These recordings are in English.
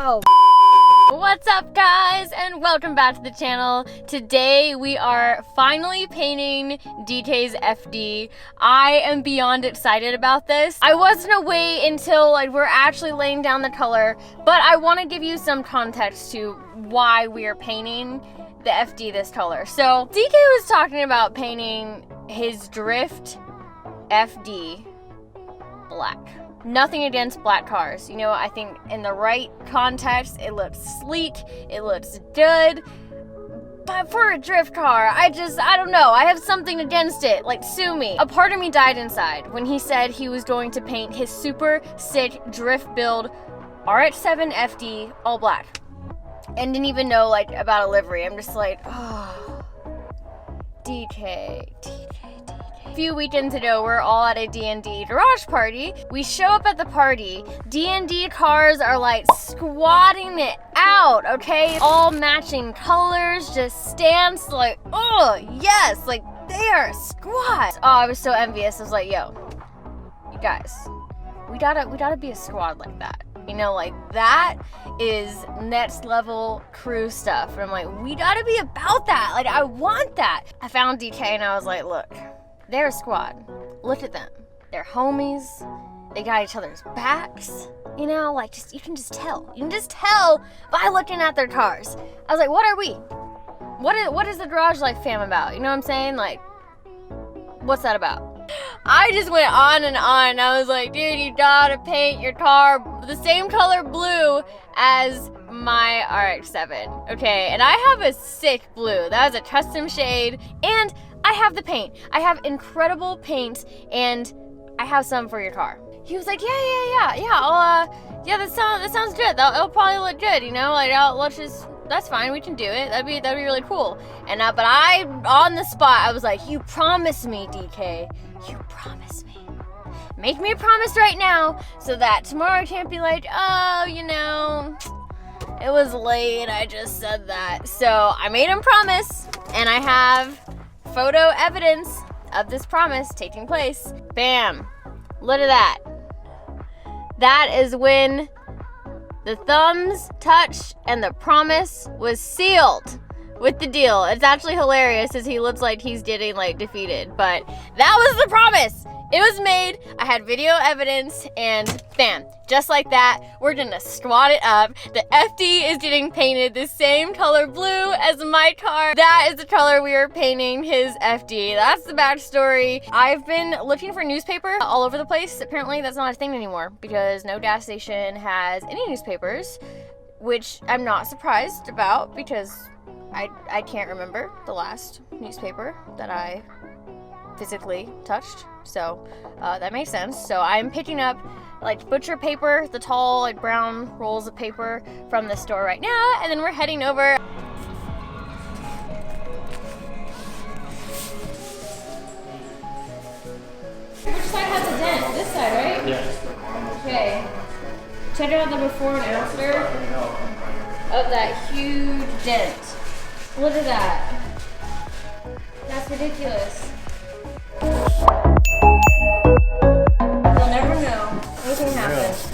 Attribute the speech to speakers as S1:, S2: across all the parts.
S1: Oh. What's up, guys, and welcome back to the channel. Today we are finally painting DK's FD. I am beyond excited about this. I was gonna wait until we're actually laying down the color, but I want to give you some context to why we are painting the FD this color. So DK was talking about painting his Drift FD black. Nothing against black cars. You know, I think in the right context, it looks sleek, it looks good. But for a drift car, I don't know. I have something against it. Like, sue me. A part of me died inside when he said he was going to paint his super sick drift build RX7 FD all black. And didn't even know, about a livery. I'm just like, oh, DK. A few weekends ago, we're all at a D&D garage party. We show up at the party. D&D cars are squatting it out, okay? All matching colors, just stance oh, yes, they are squat. Oh, I was so envious. I was like, yo, you guys, we gotta be a squad like that. You know, that is next level crew stuff. And I'm like, we gotta be about that. I want that. I found DK and I was like, look, they're a squad. Look at them. They're homies. They got each other's backs. You know, you can just tell. You can just tell by looking at their cars. I was like, what are we? What is the Garage Life fam about? You know what I'm saying? What's that about? I just went on and on. I was like, dude, you gotta paint your car the same color blue as my RX7. Okay, and I have a sick blue. That was a custom shade, and I have the paint. I have incredible paint, and I have some for your car. He was like, yeah, that sounds good. It'll probably look good, you know? That's fine, we can do it. That'd be really cool. And but I, on the spot, I was like, you promise me, DK. You promise me. Make me a promise right now, so that tomorrow I can't be like, oh, you know, it was late, I just said that. So I made him promise, and I have photo evidence of this promise taking place. Bam. Look at that. That is when the thumbs touched and the promise was sealed with the deal. It's actually hilarious as he looks like he's getting defeated, but that was the promise. It was made. I had video evidence, and bam, just like that, we're gonna squat it up. The FD is getting painted the same color blue as my car. That is the color we are painting his FD. That's the backstory. I've been looking for newspaper all over the place. Apparently that's not a thing anymore because no gas station has any newspapers, which I'm not surprised about because I can't remember the last newspaper that I physically touched. So that makes sense. So I'm picking up butcher paper, the tall brown rolls of paper from the store right now, and then we're heading over. Which side has a dent? This side, right?
S2: Yeah.
S1: Okay. Check out the before and after of that huge dent. Look at that. That's ridiculous. You'll never know. Anything happens.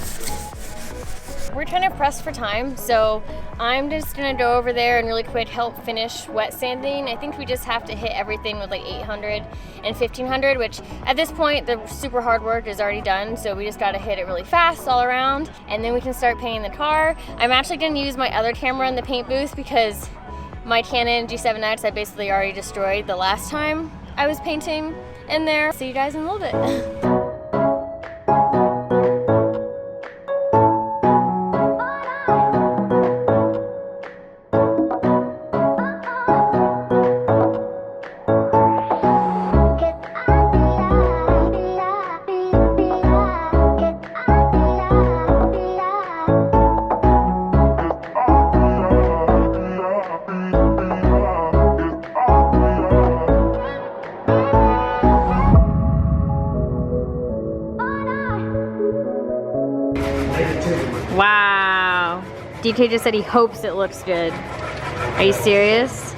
S1: We're kind of pressed for time, so I'm just gonna go over there and really quick help finish wet sanding. I think we just have to hit everything with 800 and 1500, which at this point the super hard work is already done, so we just gotta hit it really fast all around, and then we can start painting the car. I'm actually gonna use my other camera in the paint booth because my Canon G7X I basically already destroyed the last time I was painting in there. See you guys in a little bit. Wow. DK just said he hopes it looks good. Are you serious?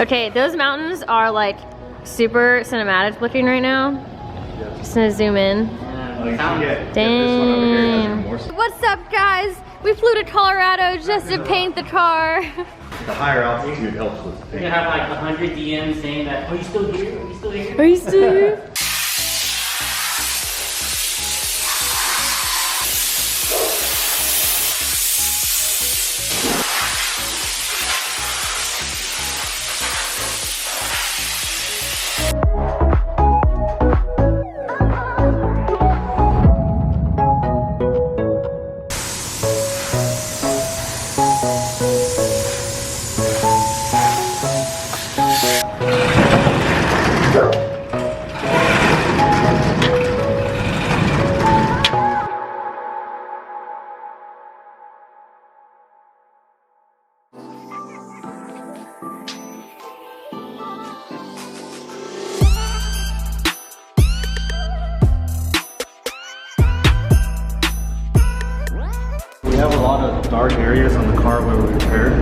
S1: Okay, those mountains are super cinematic looking right now. Just gonna zoom in. Dang. What's up, guys? We flew to Colorado just to paint the car.
S2: The higher altitude helps with the paint.
S3: You have like 100 DMs saying that, are you still here? Are you still here?
S1: Are you still here?
S2: We have a lot of dark areas on the car where we repaired,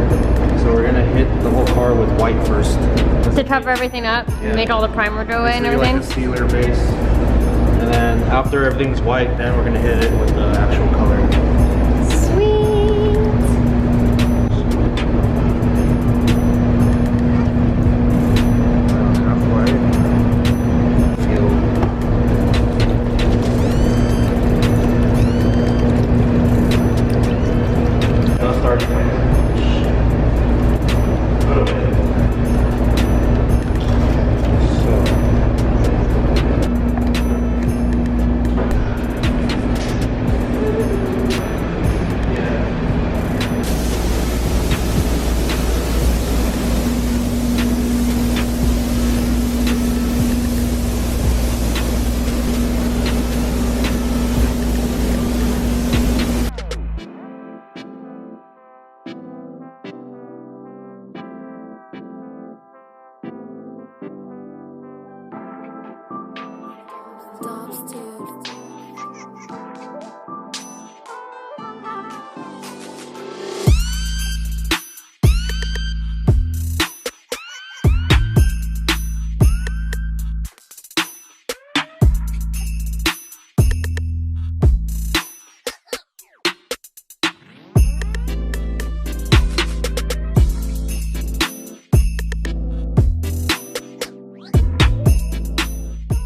S2: so we're gonna hit the whole car with white first.
S1: To cover everything up,
S2: Yeah.
S1: make all the primer go away and
S2: Basically
S1: everything?
S2: like a sealer base. And then after everything's white, then we're gonna hit it with the actual color.
S1: Sweet!
S2: Half white. I'll start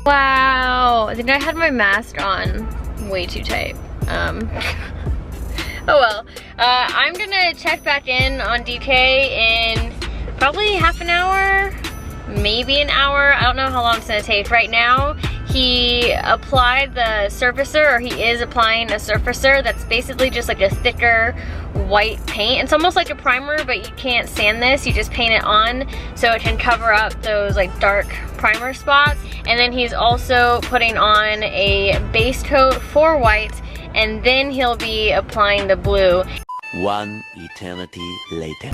S1: Wow, I think I had my mask on way too tight. Oh well. I'm gonna check back in on DK in probably half an hour, maybe an hour. I don't know how long it's gonna take. Right now, he applied the surfacer, or he is applying a surfacer that's basically just like a thicker white paint. It's almost like a primer, but you can't sand this. You just paint it on so it can cover up those like dark primer spots. And then he's also putting on a base coat for white, and then he'll be applying the blue.
S4: One eternity later.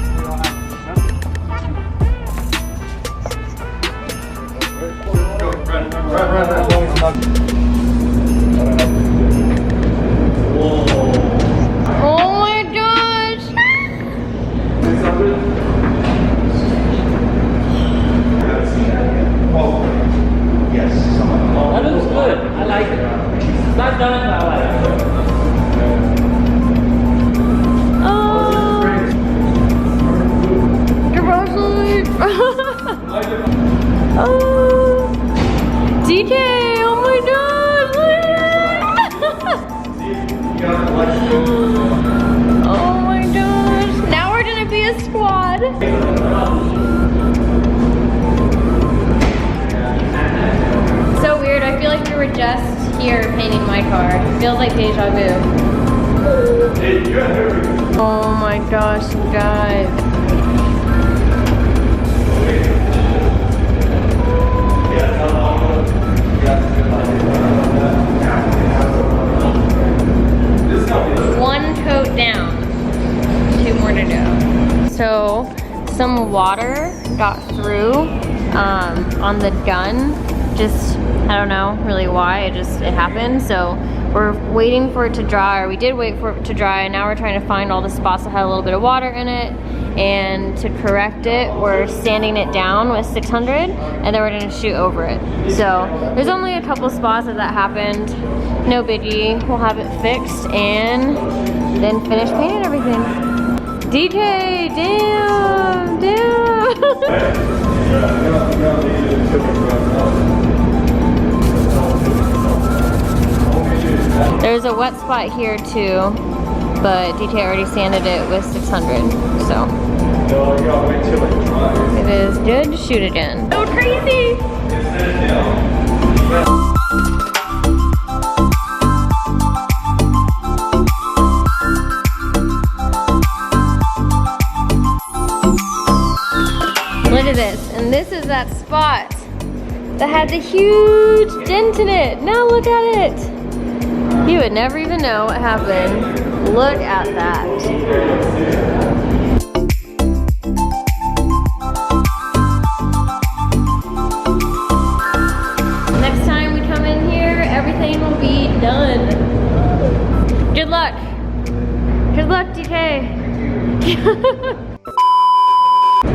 S1: Oh my gosh!
S3: That looks good. I like it. It's not done, but I like it.
S1: Oh, DK! Oh my gosh! Oh my gosh! Now we're gonna be a squad. So weird. I feel like we were just here painting my car. It feels like deja vu. Oh my gosh, you guys. One coat down, 2 more to go. So some water got through on the gun. Just, I don't know really why, it happened. So we're waiting for it to dry, or we did wait for it to dry, and now we're trying to find all the spots that had a little bit of water in it. And to correct it, we're sanding it down with 600, and then we're gonna shoot over it. So there's only a couple spots that happened. No biggie. We'll have it fixed and then finish painting everything. DJ, damn, damn. There's a wet spot here too, but DJ already sanded it with 600, so. It is good to shoot again. So crazy! Look at this, and this is that spot that had the huge dent in it. Now look at it. You would never even know what happened. Look at that. Next time we come in here, everything will be done. Good luck. Good luck, DK.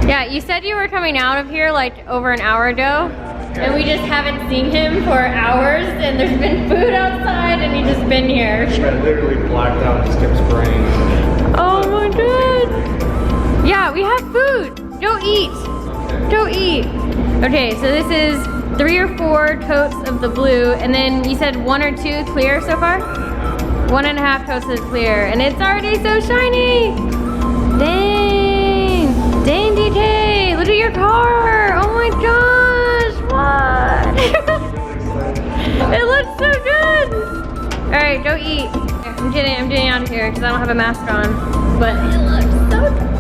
S1: Yeah, you said you were coming out of here like over an hour ago, and we just haven't seen him for hours, and there's been food outside, and he's just been here.
S2: I literally blacked out and just kept spraying.
S1: Oh my god. Yeah, we have food. Go eat. Go eat. Okay, so this is 3 or 4 coats of the blue, and then you said 1 or 2 clear so far? 1.5 coats of clear, and it's already so shiny. Dang. Dang, DJ. Look at your car. Oh my gosh. What? It looks so good. All right, go eat. I'm getting out of here because I don't have a mask on, but it looks so good.